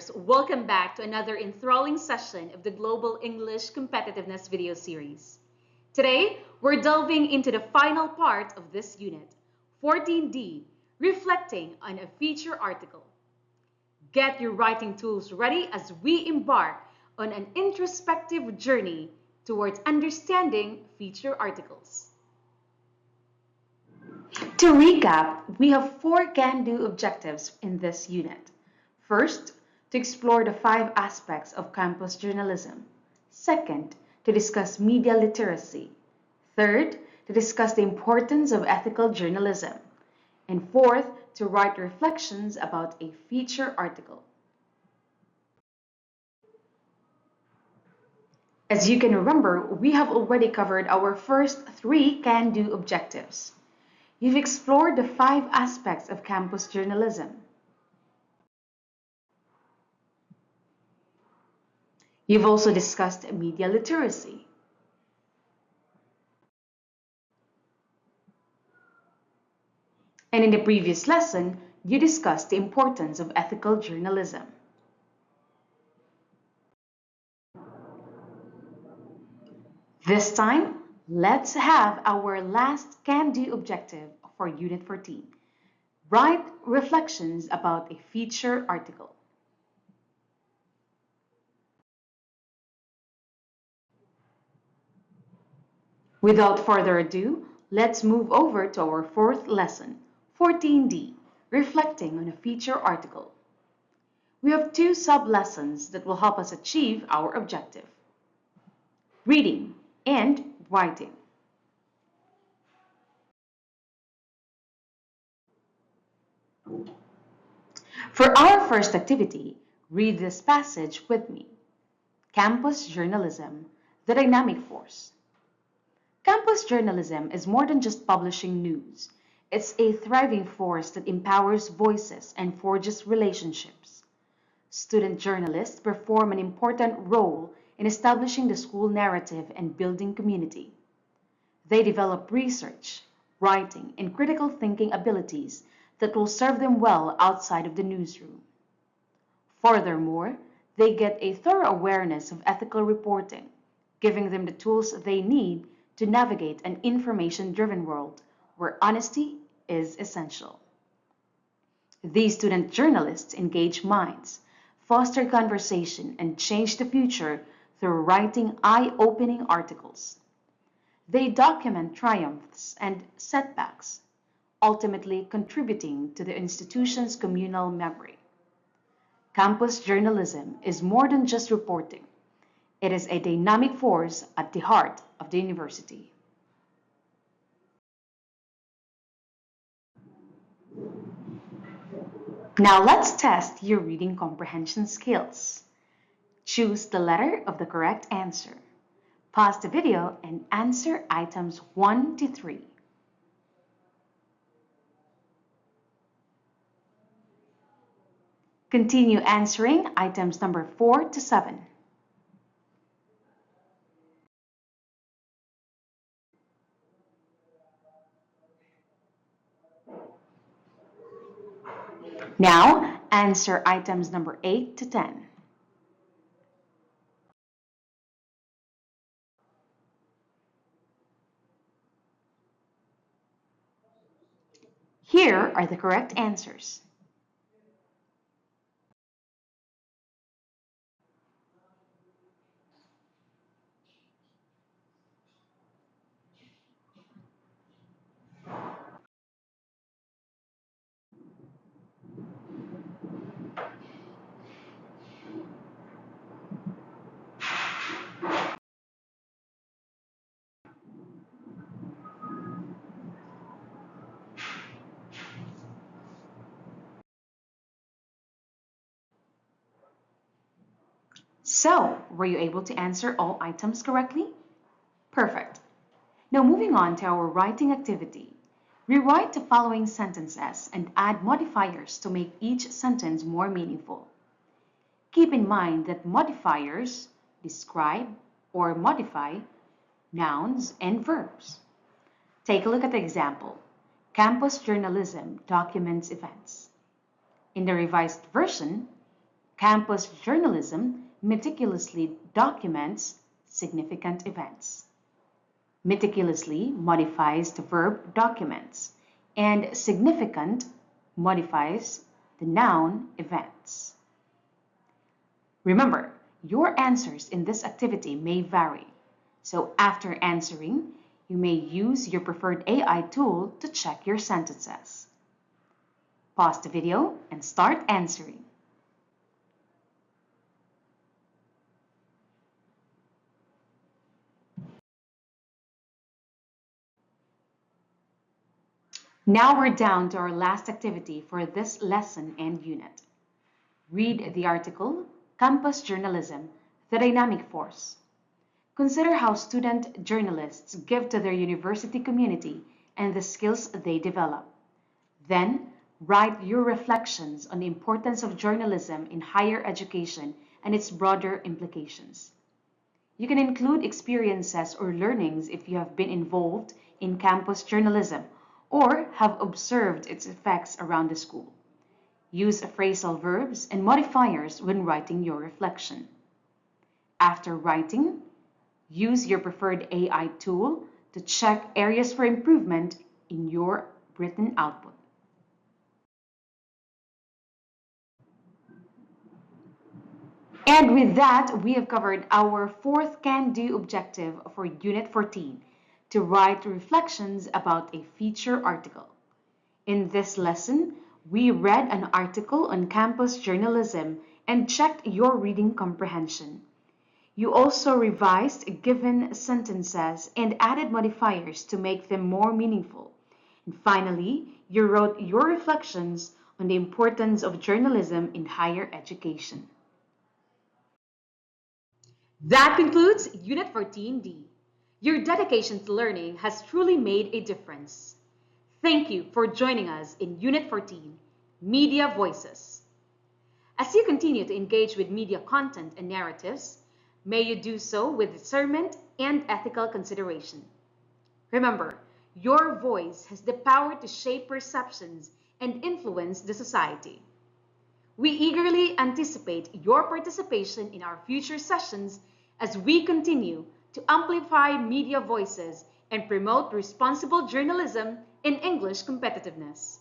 learners, welcome back to another enthralling session of the Global English Competitiveness video series. Today, we're delving into the final part of this unit, 14D, reflecting on a feature article. Get your writing tools ready as we embark on an introspective journey towards understanding feature articles. To recap, we have 4 can-do objectives in this unit. First, to explore the 5 aspects of campus journalism. Second, to discuss media literacy. Third, to discuss the importance of ethical journalism. And fourth, to write reflections about a feature article. As you can remember, we have already covered our first 3 can-do objectives. You've explored the 5 aspects of campus journalism. You've also discussed media literacy. And in the previous lesson, you discussed the importance of ethical journalism. This time, let's have our last can-do objective for Unit 14. Write reflections about a feature article. Without further ado, let's move over to our 4th lesson, 14D, reflecting on a feature article. We have 2 sub-lessons that will help us achieve our objective: reading and writing. For our first activity, read this passage with me. Campus journalism, the dynamic force. Campus journalism is more than just publishing news. It's a thriving force that empowers voices and forges relationships. Student journalists perform an important role in establishing the school narrative and building community. They develop research, writing, and critical thinking abilities that will serve them well outside of the newsroom. Furthermore, they get a thorough awareness of ethical reporting, giving them the tools they need to navigate an information-driven world where honesty is essential. These student journalists engage minds, foster conversation, and change the future through writing eye-opening articles. They document triumphs and setbacks, ultimately contributing to the institution's communal memory. Campus journalism is more than just reporting. It is a dynamic force at the heart of the university. Now let's test your reading comprehension skills. Choose the letter of the correct answer. Pause the video and answer items 1 to 3. Continue answering items number 4 to 7. Now, answer items number 8 to 10. Here are the correct answers. So, were you able to answer all items correctly? Perfect. Now moving on to our writing activity. Rewrite the following sentences and add modifiers to make each sentence more meaningful. Keep in mind that modifiers describe or modify nouns and verbs. Take a look at the example. Campus journalism documents events. In the revised version, Campus journalism meticulously documents significant events. Meticulously modifies the verb documents, and significant modifies the noun events. Remember, your answers in this activity may vary. So after answering, you may use your preferred AI tool to check your sentences. Pause the video and start answering. Now we're down to our last activity for this lesson and unit. Read the article, Campus Journalism, the Dynamic Force. Consider how student journalists give to their university community and the skills they develop. Then, write your reflections on the importance of journalism in higher education and its broader implications. You can include experiences or learnings if you have been involved in campus journalism or have observed its effects around the school. Use phrasal verbs and modifiers when writing your reflection. After writing, use your preferred AI tool to check areas for improvement in your written output. And with that, we have covered our fourth can-do objective for Unit 14, to write reflections about a feature article. In this lesson, we read an article on campus journalism and checked your reading comprehension. You also revised given sentences and added modifiers to make them more meaningful. And finally, you wrote your reflections on the importance of journalism in higher education. That concludes Unit 14D. Your dedication to learning has truly made a difference. Thank you for joining us in Unit 14, Media Voices. As you continue to engage with media content and narratives, may you do so with discernment and ethical consideration. Remember, your voice has the power to shape perceptions and influence the society. We eagerly anticipate your participation in our future sessions as we continue to amplify media voices and promote responsible journalism in English competitiveness.